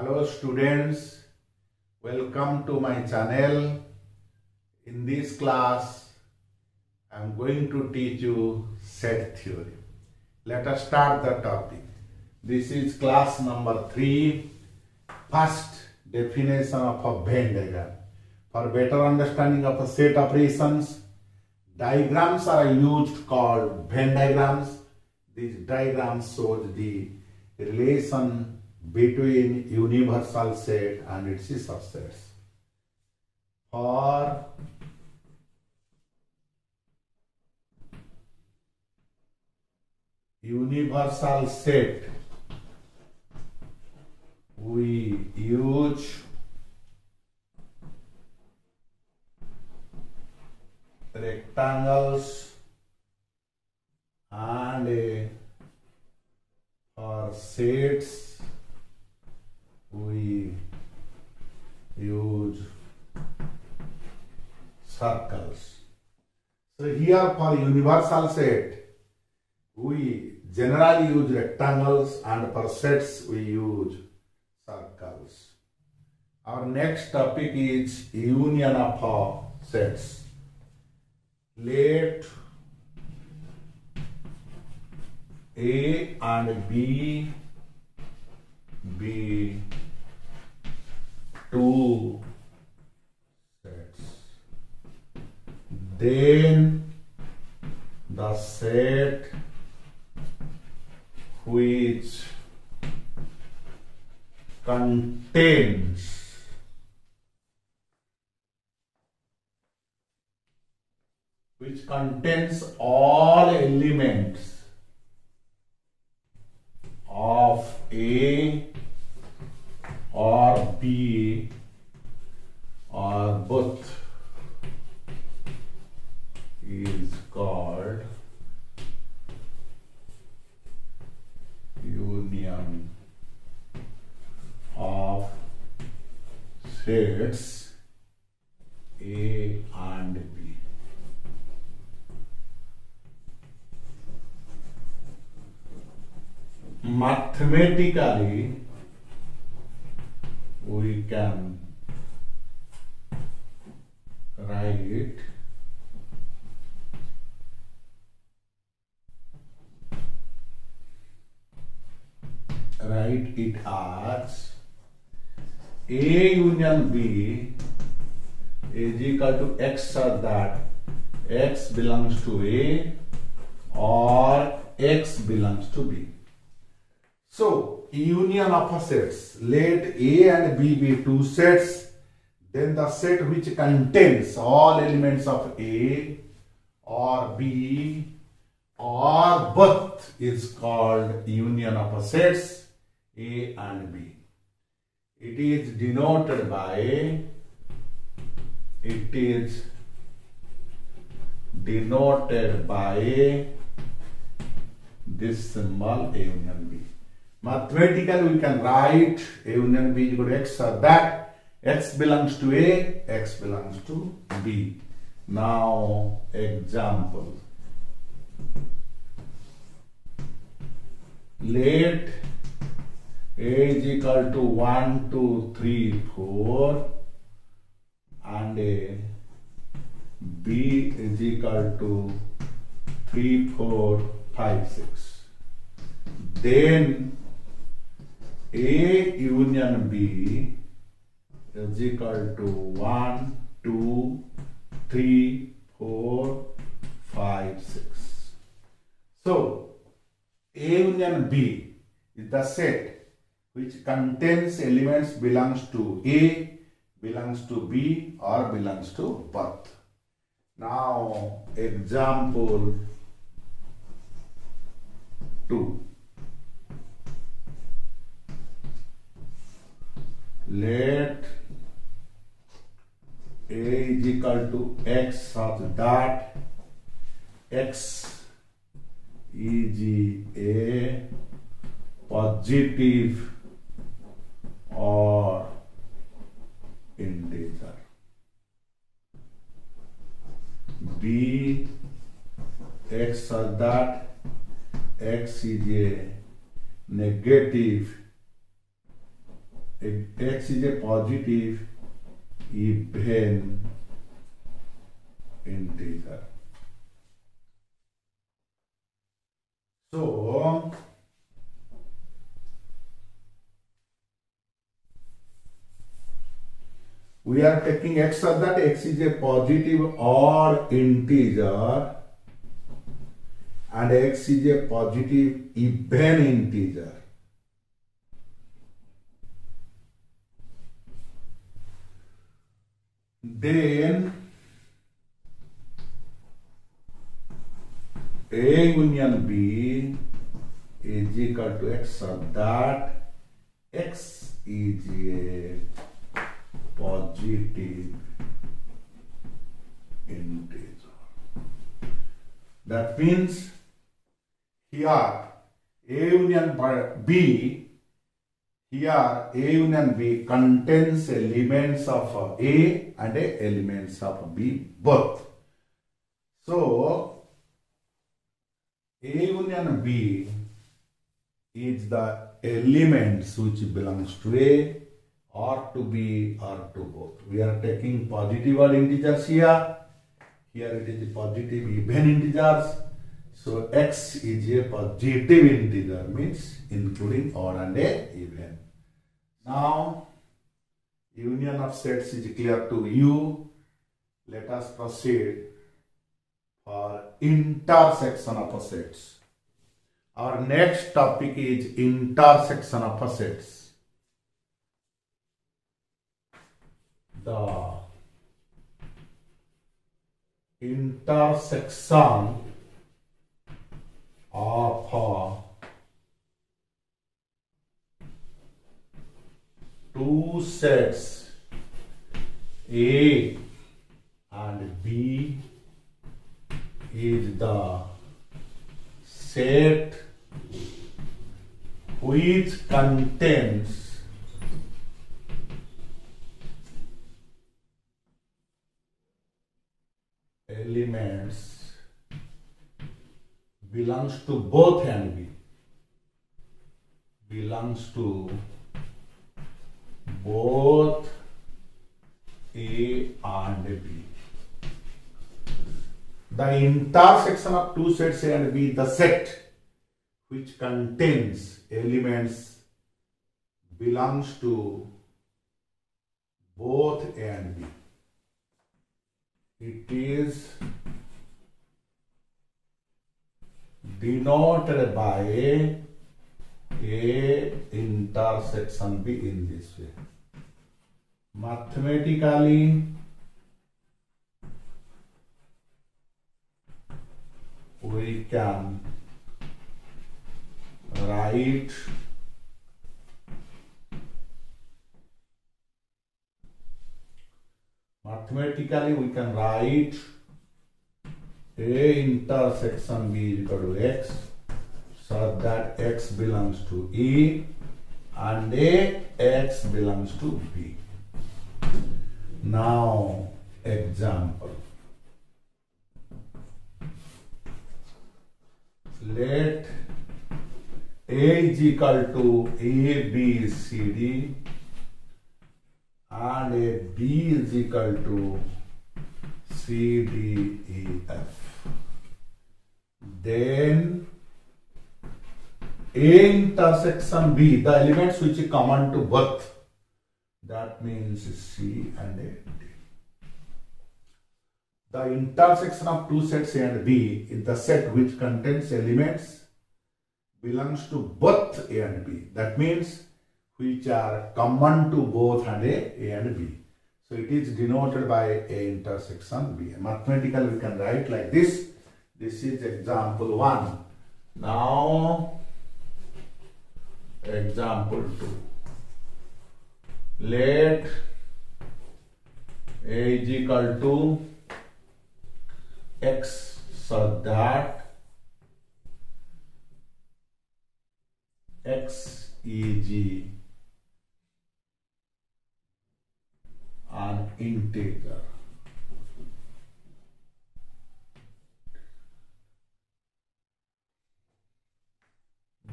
Hello students, welcome to my channel. In this class, I am going to teach you set theory. Let us start the topic. This is class number 3. First definition of a Venn diagram. For better understanding of a set operations, diagrams are used called Venn diagrams. These diagrams shows the relation between universal set and its subsets. For universal set, we use rectangles, and for sets we use circles. So here for universal set we generally use rectangles, and for sets we use circles. Our next topic is union of sets. Let A and B be two sets. Then the set which contains all elements of A or B or both is called union of sets A and B. Mathematically, we can write it as A union B is equal to X, such that X belongs to A or X belongs to B. So, union of sets. Let A and B be two sets. Then the set which contains all elements of A or B or both is called union of sets A and B. It is denoted by this symbol A union B. Mathematically, we can write A union B is equal to X, so that X belongs to A, X belongs to B. Now, example. Let A is equal to 1, 2, 3, 4 and B is equal to 3, 4, 5, 6. Then A union B is equal to 1, 2, 3, 4, 5, 6. So, A union B is the set which contains elements belongs to A, belongs to B or belongs to both. Now, example 2. Let A is equal to X, such that X is a positive or integer. B X, such that X is a negative X is a positive even integer. So we are taking X such that X is a positive odd integer and X is a positive even integer. Then A union B is equal to X such that X is a positive integer. That means here A union B, here A union B contains elements of A and elements of B both. So A union B is the elements which belongs to A or to B or to both. We are taking positive odd integers here. Here it is positive even integers. So X is a positive integer, means including odd and even. Now union of sets is clear to you. Let us proceed for intersection of sets. Our next topic is intersection of sets. The intersection of two sets A and B is the set which contains elements belongs to both and B, belongs to both A and B. The intersection of two sets A and B, the set which contains elements belongs to both A and B. It is denoted by A intersection B in this way. Mathematically, we can write A intersection B is equal to X so that X belongs to E and X belongs to B. Now example. Let A is equal to A, B, C, D and a B is equal to C, D, E, F. Then A intersection B, the elements which are common to both, that means C and D. The intersection of two sets A and B is the set which contains elements belongs to both A and B. That means which are common to both and A and B. So it is denoted by A intersection B. Mathematically we can write like this. This is example 1. Now example 2. Let A is equal to X so that X is an integer.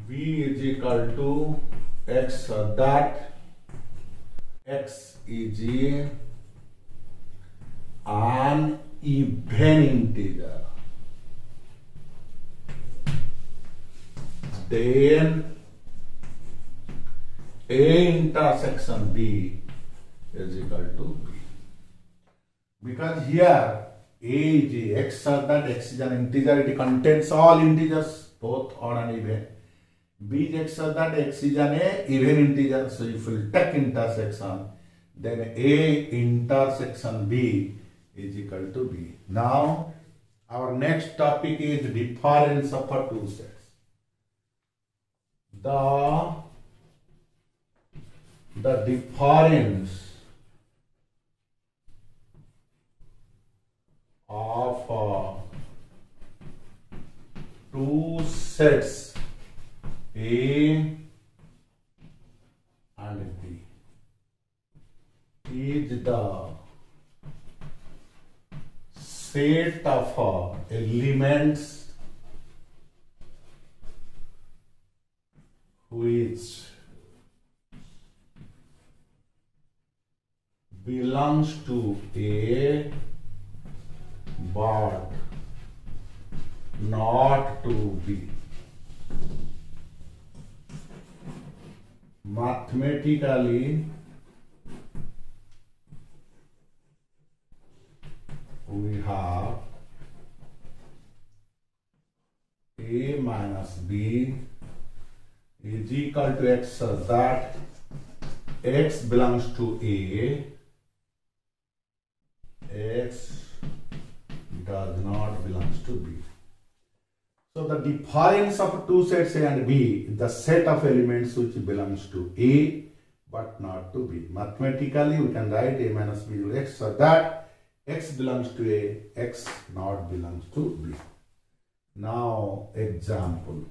B is equal to X so that x is an even integer, then A intersection B is equal to B. Because here A is x such that x is an integer, it contains all integers, both odd and even. B is x such that x is an even integer, so if we take intersection, then A intersection B is equal to B. Now, our next topic is difference of two sets. The difference of two sets A and B is the set of elements which belongs to A but not to B. Mathematically, we have A minus B is equal to x such that x belongs to A, x does not belongs to B. So the difference of two sets A and B is the set of elements which belongs to A but not to B. Mathematically, we can write A minus B equal to x so that x belongs to A, x not belongs to B. Now, example.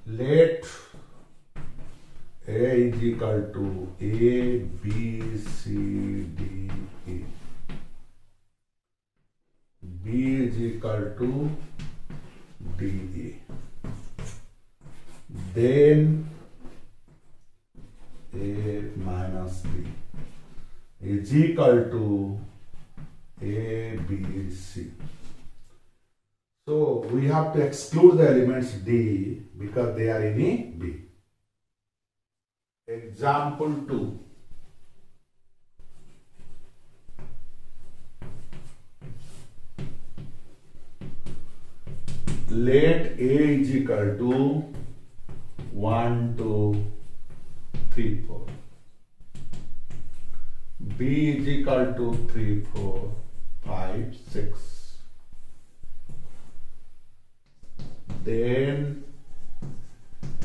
Let A is equal to A, B, C, D, E. B is equal to D, E. Then A minus B is equal to A, B, C. So we have to exclude the elements D because they are in B. Example 2. Let A is equal to 1, 2, 3, 4. B is equal to 3, 4, 5, 6. Then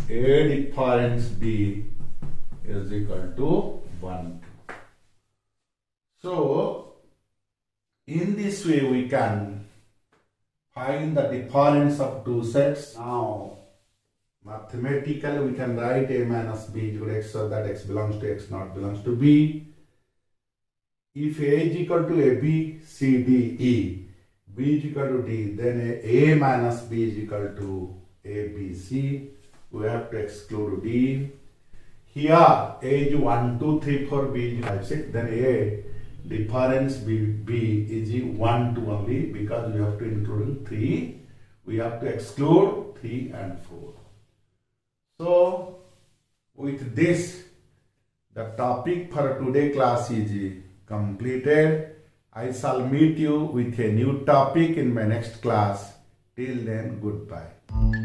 A difference B is equal to 1, 2. So, in this way we can find the difference of two sets. Now, mathematically we can write A minus B equal to x so that x belongs to x not belongs to B. If A is equal to A, B, C, D, E, B is equal to D, then A minus B is equal to A, B, C. We have to exclude D. Here A is 1, 2, 3, 4, B is 5, 6. Then A difference B is 1, 2 only because we have to include 3. We have to exclude 3 and 4. So with this, the topic for today class is completed. I shall meet you with a new topic in my next class. Till then, goodbye.